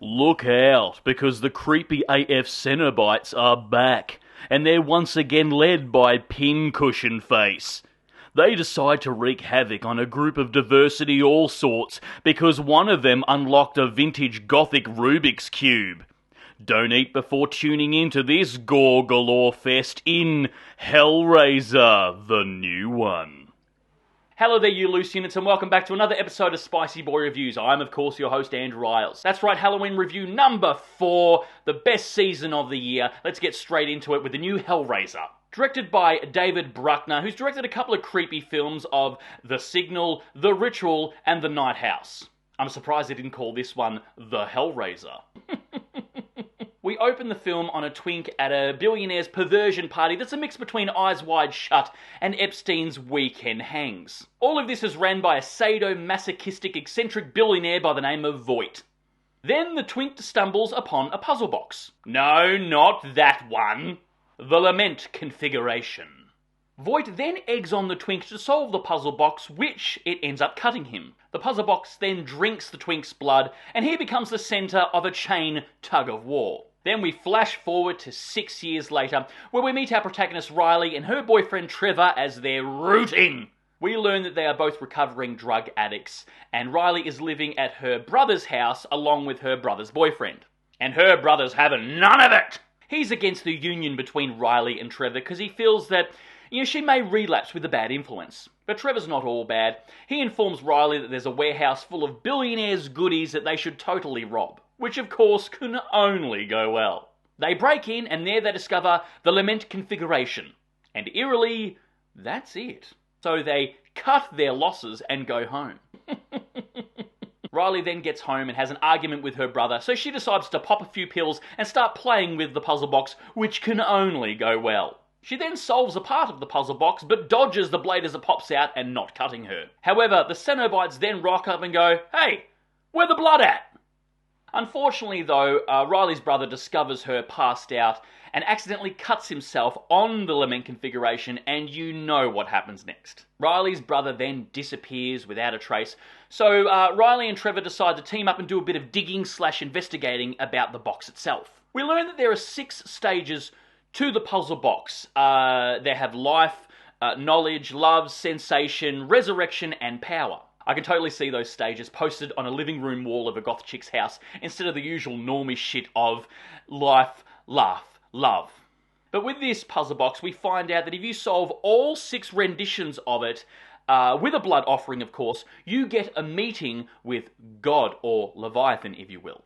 Look out, because the creepy AF Cenobites are back, and they're once again led by Pincushion Face. They decide to wreak havoc on a group of diversity all sorts because one of them unlocked a vintage gothic Rubik's Cube. Don't eat before tuning into this gore galore fest in Hellraiser, the new one. Hello there, you loose units, and welcome back to another episode of Spicy Boy Reviews. I'm, of course, your host, Andrew Iles. That's right, Halloween review number 4, the best season of the year. Let's get straight into it with the new Hellraiser. Directed by David Bruckner, who's directed a couple of creepy films of The Signal, The Ritual, and The Night House. I'm surprised they didn't call this one The Hellraiser. We open the film on a twink at a billionaire's perversion party that's a mix between Eyes Wide Shut and Epstein's Weekend Hangs. All of this is ran by a sadomasochistic eccentric billionaire by the name of Voight. Then the twink stumbles upon a puzzle box. No, not that one. The Lament configuration. Voight then eggs on the twink to solve the puzzle box, which it ends up cutting him. The puzzle box then drinks the twink's blood, and he becomes the centre of a chain tug-of-war. Then we flash forward to 6 years later, where we meet our protagonist Riley and her boyfriend Trevor as they're rooting. We learn that they are both recovering drug addicts, and Riley is living at her brother's house along with her brother's boyfriend. And her brother's having none of it! He's against the union between Riley and Trevor because he feels that, she may relapse with a bad influence. But Trevor's not all bad. He informs Riley that there's a warehouse full of billionaires' goodies that they should totally rob, which of course can only go well. They break in and there they discover the Lament configuration. And eerily, that's it. So they cut their losses and go home. Riley then gets home and has an argument with her brother, so she decides to pop a few pills and start playing with the puzzle box, which can only go well. She then solves a part of the puzzle box, but dodges the blade as it pops out and not cutting her. However, the Cenobites then rock up and go, "Hey, where the blood at?" Unfortunately though, Riley's brother discovers her passed out and accidentally cuts himself on the Lament configuration, and you know what happens next. Riley's brother then disappears without a trace, so Riley and Trevor decide to team up and do a bit of digging/investigating about the box itself. We learn that there are 6 stages to the puzzle box. They have life, knowledge, love, sensation, resurrection, and power. I can totally see those stages posted on a living room wall of a goth chick's house instead of the usual normie shit of life, laugh, love. But with this puzzle box, we find out that if you solve all 6 renditions of it, with a blood offering, of course, you get a meeting with God, or Leviathan, if you will.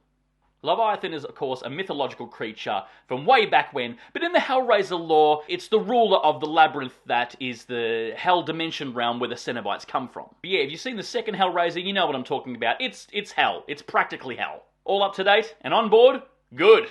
Leviathan is, of course, a mythological creature from way back when, but in the Hellraiser lore, it's the ruler of the labyrinth that is the hell dimension realm where the Cenobites come from. But yeah, if you've seen the second Hellraiser, you know what I'm talking about. It's hell. It's practically hell. All up to date and on board? Good.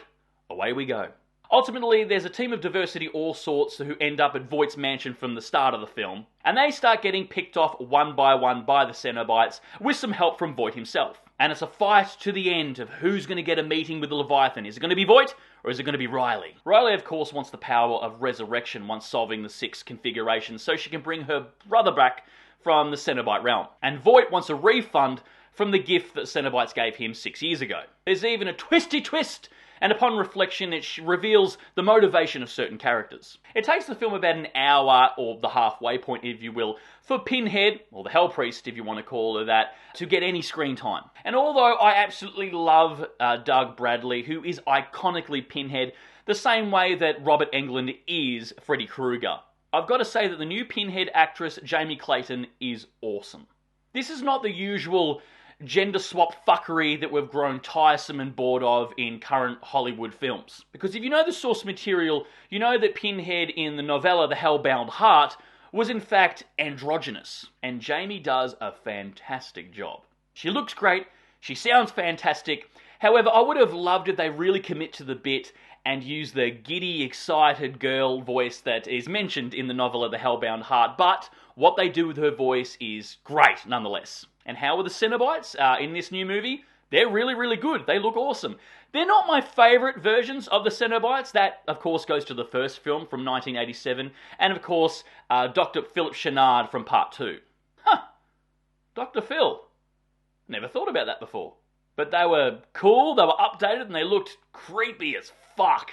Away we go. Ultimately, there's a team of diversity all sorts who end up at Voight's mansion from the start of the film, and they start getting picked off one by one by the Cenobites with some help from Voight himself. And it's a fight to the end of who's going to get a meeting with the Leviathan. Is it going to be Voight, or is it going to be Riley? Riley, of course, wants the power of resurrection once solving the 6 configurations, so she can bring her brother back from the Cenobite realm. And Voight wants a refund from the gift that Cenobites gave him 6 years ago. There's even a twisty twist, and upon reflection it reveals the motivation of certain characters. It takes the film about an hour, or the halfway point if you will, for Pinhead, or the Hell Priest if you want to call her that, to get any screen time. And although I absolutely love Doug Bradley, who is iconically Pinhead, the same way that Robert Englund is Freddy Krueger, I've got to say that the new Pinhead actress Jamie Clayton is awesome. This is not the usual gender swap fuckery that we've grown tiresome and bored of in current Hollywood films. Because if you know the source material, you know that Pinhead in the novella The Hellbound Heart was in fact androgynous, and Jamie does a fantastic job. She looks great, she sounds fantastic. However, I would have loved if they really commit to the bit and use the giddy, excited girl voice that is mentioned in the novella The Hellbound Heart, but what they do with her voice is great nonetheless. And how are the Cenobites in this new movie? They're really, really good. They look awesome. They're not my favourite versions of the Cenobites. That, of course, goes to the first film from 1987. And, of course, Dr. Philip Chenard from Part 2. Huh. Dr. Phil. Never thought about that before. But they were cool, they were updated, and they looked creepy as fuck.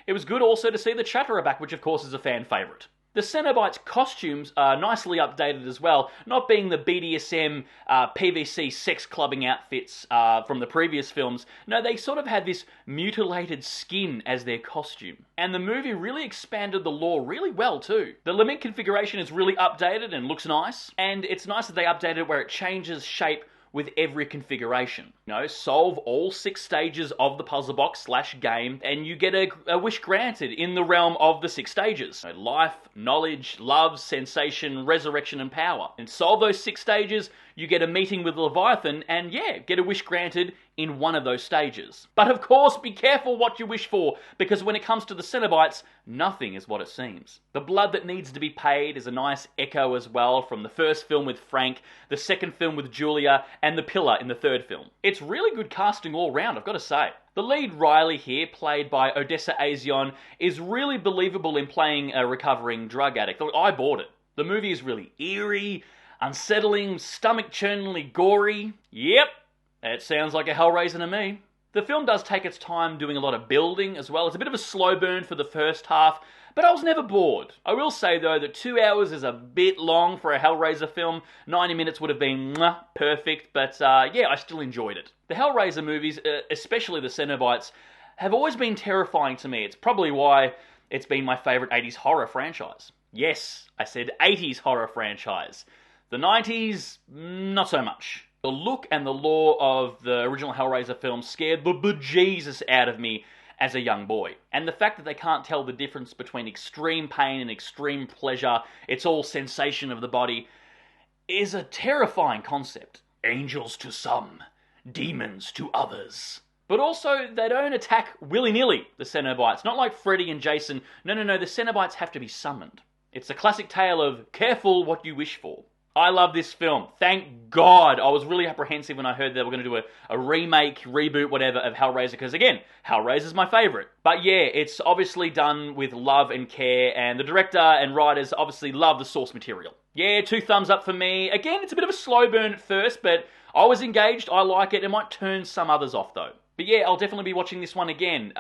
It was good also to see the Chatterer back, which of course is a fan favourite. The Cenobites' costumes are nicely updated as well, not being the BDSM, PVC sex clubbing outfits from the previous films. No, they sort of had this mutilated skin as their costume. And the movie really expanded the lore really well too. The Lament configuration is really updated and looks nice, and it's nice that they updated it where it changes shape with every configuration. Solve all 6 stages of the puzzle box / game, and you get a wish granted in the realm of the 6 stages. Life, knowledge, love, sensation, resurrection, and power. And solve those 6 stages, you get a meeting with Leviathan, and get a wish granted in one of those stages. But of course, be careful what you wish for, because when it comes to the Cenobites, nothing is what it seems. The blood that needs to be paid is a nice echo as well from the first film with Frank, the second film with Julia, and the Pillar in the third film. It's really good casting all round, I've got to say. The lead Riley here, played by Odessa Azion, is really believable in playing a recovering drug addict. I bought it. The movie is really eerie, unsettling, stomach-churningly gory. Yep, it sounds like a Hellraiser to me. The film does take its time doing a lot of building as well. It's a bit of a slow burn for the first half, but I was never bored. I will say though that 2 hours is a bit long for a Hellraiser film. 90 minutes would have been perfect, but I still enjoyed it. The Hellraiser movies, especially the Cenobites, have always been terrifying to me. It's probably why it's been my favourite 80s horror franchise. Yes, I said 80s horror franchise. The 90s, not so much. The look and the lore of the original Hellraiser film scared the bejesus out of me as a young boy. And the fact that they can't tell the difference between extreme pain and extreme pleasure, it's all sensation of the body, is a terrifying concept. Angels to some, demons to others. But also, they don't attack willy-nilly, the Cenobites. Not like Freddy and Jason. No, the Cenobites have to be summoned. It's a classic tale of careful what you wish for. I love this film. Thank God. I was really apprehensive when I heard they were going to do a remake, reboot, whatever, of Hellraiser, because again, Hellraiser's my favourite. But it's obviously done with love and care, and the director and writers obviously love the source material. 2 thumbs up for me. Again, it's a bit of a slow burn at first, but I was engaged, I like it. It might turn some others off though. But I'll definitely be watching this one again.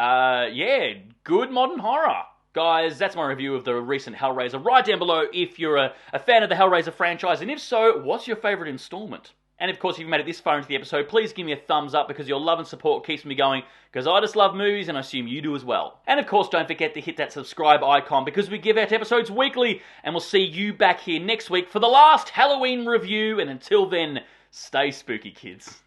Good modern horror. Guys, that's my review of the recent Hellraiser. Write down below if you're a fan of the Hellraiser franchise, and if so, what's your favourite installment? And of course, if you've made it this far into the episode, please give me a thumbs up, because your love and support keeps me going, because I just love movies, and I assume you do as well. And of course, don't forget to hit that subscribe icon, because we give out episodes weekly, and we'll see you back here next week for the last Halloween review, and until then, stay spooky, kids.